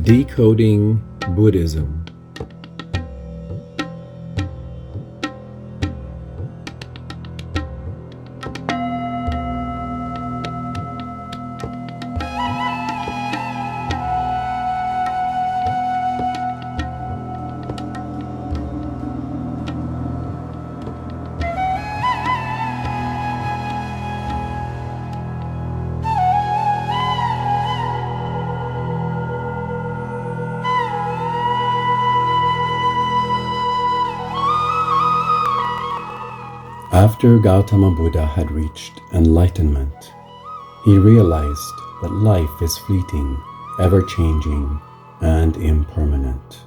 Decoding Buddhism. After Gautama Buddha had reached enlightenment, he realized that life is fleeting, ever-changing, and impermanent.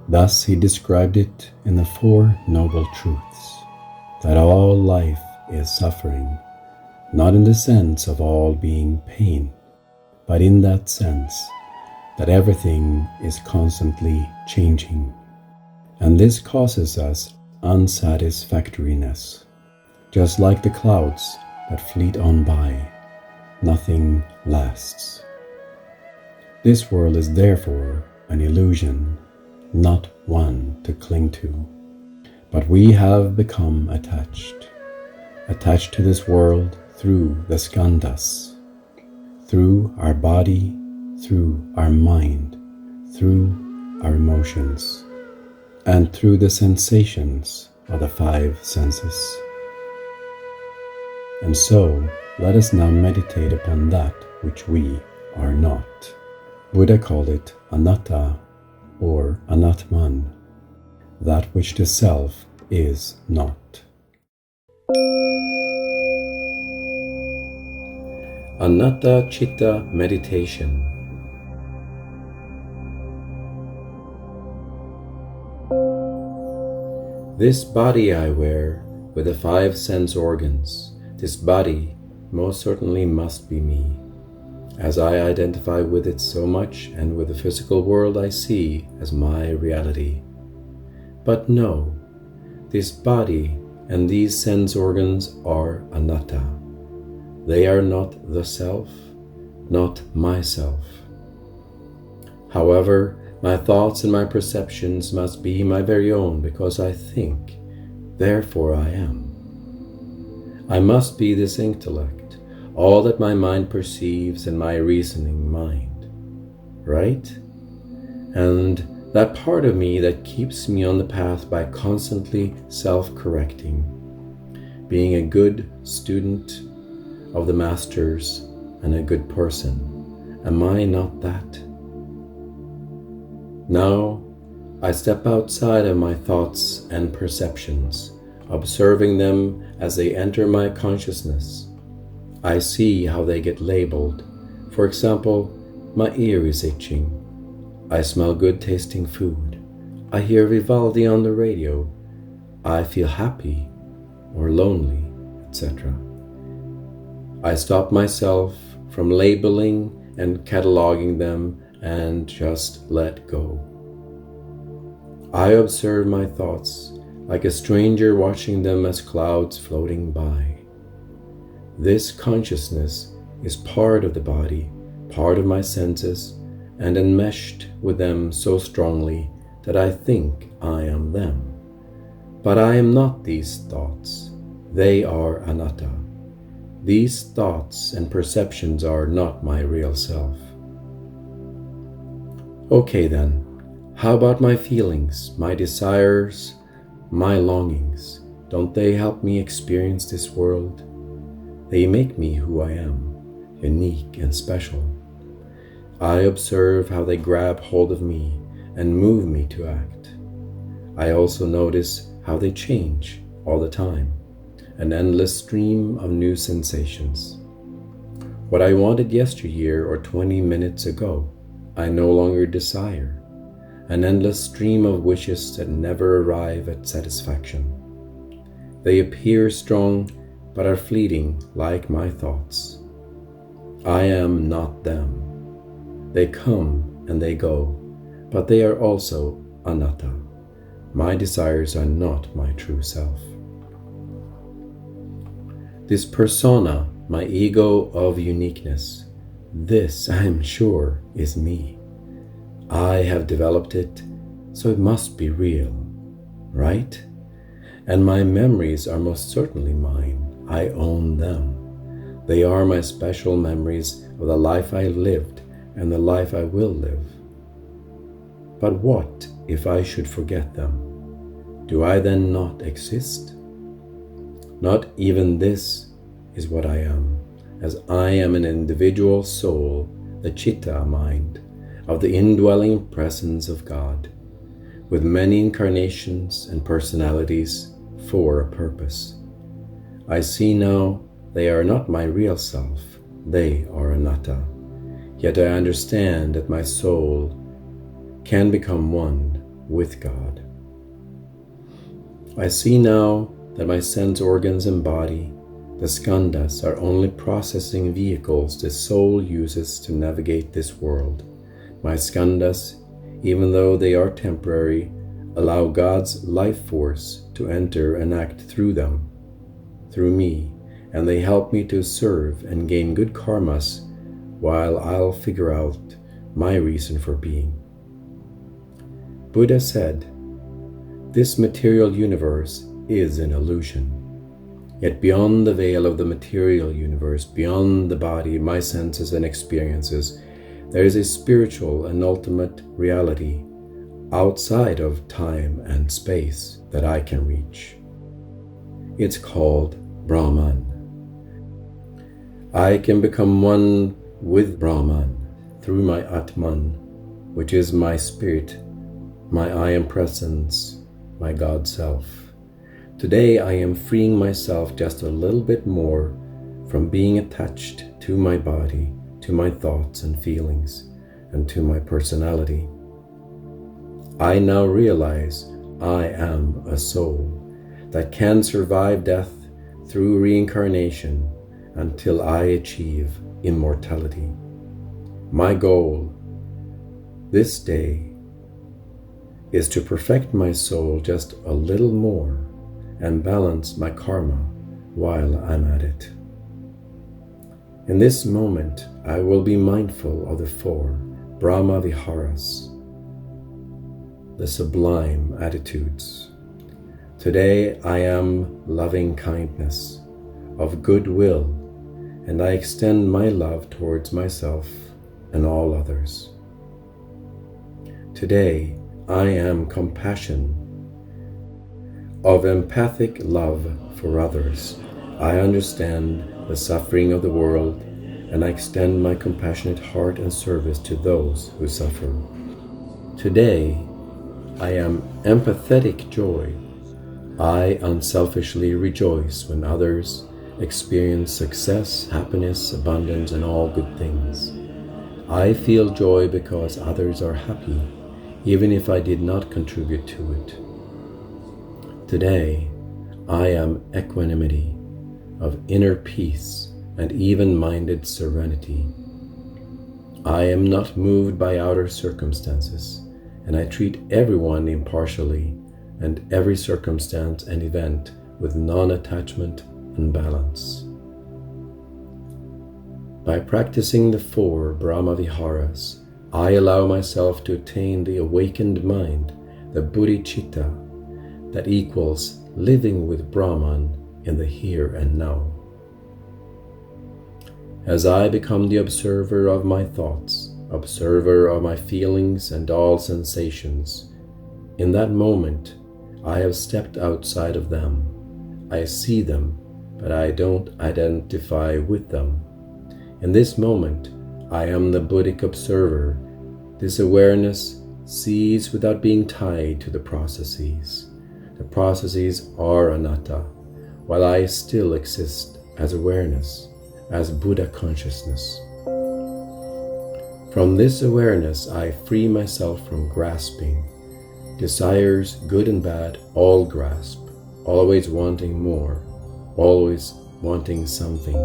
Thus he described it in the Four Noble Truths, that all life is suffering, not in the sense of all being pain, but in that sense that everything is constantly changing. And this causes us unsatisfactoriness. Just like the clouds that fleet on by, nothing lasts. This world is therefore an illusion, not one to cling to. But we have become attached to this world through the skandhas, through our body, through our mind, through our emotions, and through the sensations of the five senses. And so, let us now meditate upon that which we are not. Buddha called it anatta or anatman, that which the self is not. Anatta-Citta meditation. This body I wear with the five sense organs. This body most certainly must be me, as I identify with it so much and with the physical world I see as my reality. But no, this body and these sense organs are anatta. They are not the self, not myself. However, my thoughts and my perceptions must be my very own because I think, therefore I am. I must be this intellect, all that my mind perceives and my reasoning mind, right? And that part of me that keeps me on the path by constantly self-correcting, being a good student of the masters and a good person. Am I not that? Now, I step outside of my thoughts and perceptions, observing them as they enter my consciousness. I see how they get labeled. For example, my ear is itching. I smell good tasting food. I hear Vivaldi on the radio. I feel happy or lonely, etc. I stop myself from labeling and cataloging them and just let go. I observe my thoughts like a stranger watching them as clouds floating by. This consciousness is part of the body, part of my senses, and enmeshed with them so strongly that I think I am them. But I am not these thoughts. They are anatta. These thoughts and perceptions are not my real self. Okay then, how about my feelings, my desires, my longings? Don't they help me experience this world? They make me who I am, unique and special. I observe how they grab hold of me and move me to act. I also notice how they change all the time, an endless stream of new sensations. What I wanted yesteryear or 20 minutes ago, I no longer desire. An endless stream of wishes that never arrive at satisfaction. They appear strong, but are fleeting like my thoughts. I am not them. They come and they go, but they are also anatta. My desires are not my true self. This persona, my ego of uniqueness, this, I am sure, is me. I have developed it, so it must be real, right? And my memories are most certainly mine. I own them. They are my special memories of the life I lived and the life I will live. But what if I should forget them? Do I then not exist? Not even this is what I am, as I am an individual soul, the Citta-Mind, of the indwelling presence of God, with many incarnations and personalities for a purpose. I see now they are not my real self, they are anatta. Yet I understand that my soul can become one with God. I see now that my sense organs and body, the skandhas, are only processing vehicles the soul uses to navigate this world. My skandhas, even though they are temporary, allow God's life force to enter and act through them, through me, and they help me to serve and gain good karmas while I'll figure out my reason for being. Buddha said, "This material universe is an illusion. Yet beyond the veil of the material universe, beyond the body, my senses and experiences, there is a spiritual and ultimate reality outside of time and space that I can reach. It's called Brahman. I can become one with Brahman through my Atman, which is my spirit, my I am presence, my God self. Today I am freeing myself just a little bit more from being attached to my body, to my thoughts and feelings, and to my personality. I now realize I am a soul that can survive death through reincarnation until I achieve immortality. My goal this day is to perfect my soul just a little more and balance my karma while I'm at it. In this moment, I will be mindful of the 4 Brahma Viharas, the sublime attitudes. Today I am loving kindness, of goodwill, and I extend my love towards myself and all others. Today I am compassion, of empathic love for others. I understand the suffering of the world, and I extend my compassionate heart and service to those who suffer. Today I am empathetic joy. I unselfishly rejoice when others experience success, happiness, abundance, and all good things. I feel joy because others are happy, even if I did not contribute to it. Today, I am equanimity, of inner peace and even-minded serenity. I am not moved by outer circumstances, and I treat everyone impartially and every circumstance and event with non-attachment and balance. By practicing the 4 Brahma Viharas, I allow myself to attain the awakened mind, the Bodhicitta, that equals living with Brahman in the here and now. As I become the observer of my thoughts, observer of my feelings and all sensations, in that moment I have stepped outside of them. I see them, but I don't identify with them. In this moment, I am the Buddhic observer. This awareness sees without being tied to the processes. The processes are anatta, while I still exist as awareness, as Buddha consciousness. From this awareness, I free myself from grasping. Desires, good and bad, all grasp, always wanting more, always wanting something.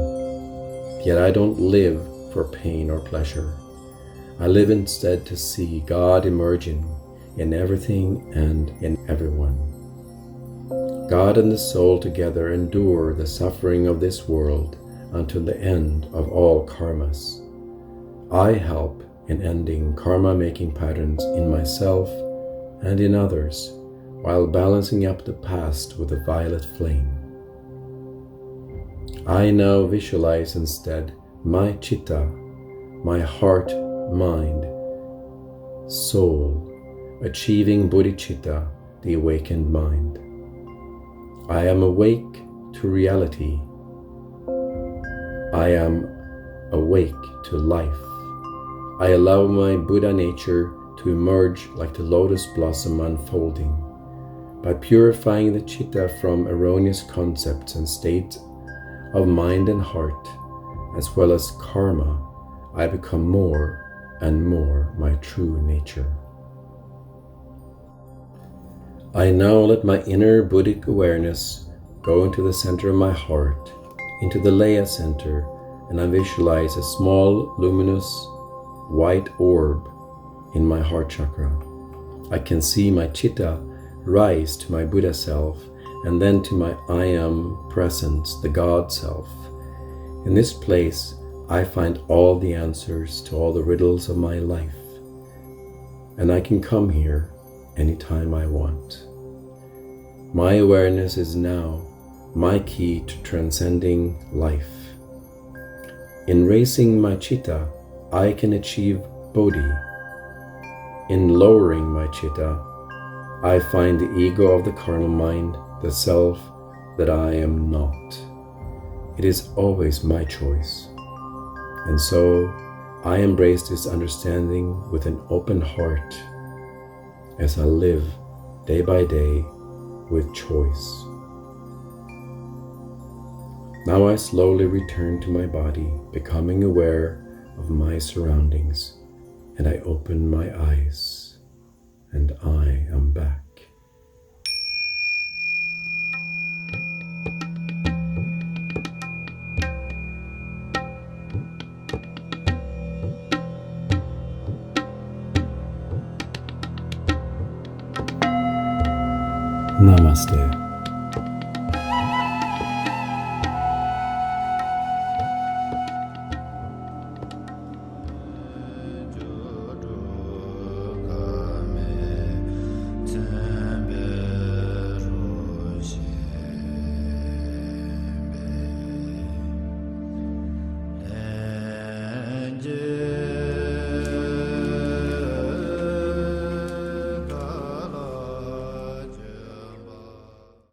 Yet I don't live for pain or pleasure. I live instead to see God emerging in everything and in everyone. God and the soul together endure the suffering of this world until the end of all karmas. I help in ending karma-making patterns in myself and in others, while balancing up the past with a violet flame. I now visualize instead my Citta, my heart, mind, soul, achieving Bodhicitta, the awakened mind. I am awake to reality. I am awake to life. I allow my Buddha nature to emerge like the lotus blossom unfolding. By purifying the Citta from erroneous concepts and states of mind and heart, as well as karma, I become more and more my true nature. I now let my inner Buddhic awareness go into the center of my heart, into the Laya center, and I visualize a small, luminous, white orb in my heart chakra. I can see my Citta rise to my Buddha self and then to my I Am presence, the God self. In this place, I find all the answers to all the riddles of my life, and I can come here anytime I want. My awareness is now my key to transcending life. In raising my Citta, I can achieve Bodhi. In lowering my Citta, I find the ego of the carnal mind, the self that I am not. It is always my choice. And so I embrace this understanding with an open heart as I live day by day with choice. Now I slowly return to my body, becoming aware of my surroundings, and I open my eyes, and I am back. Namaste.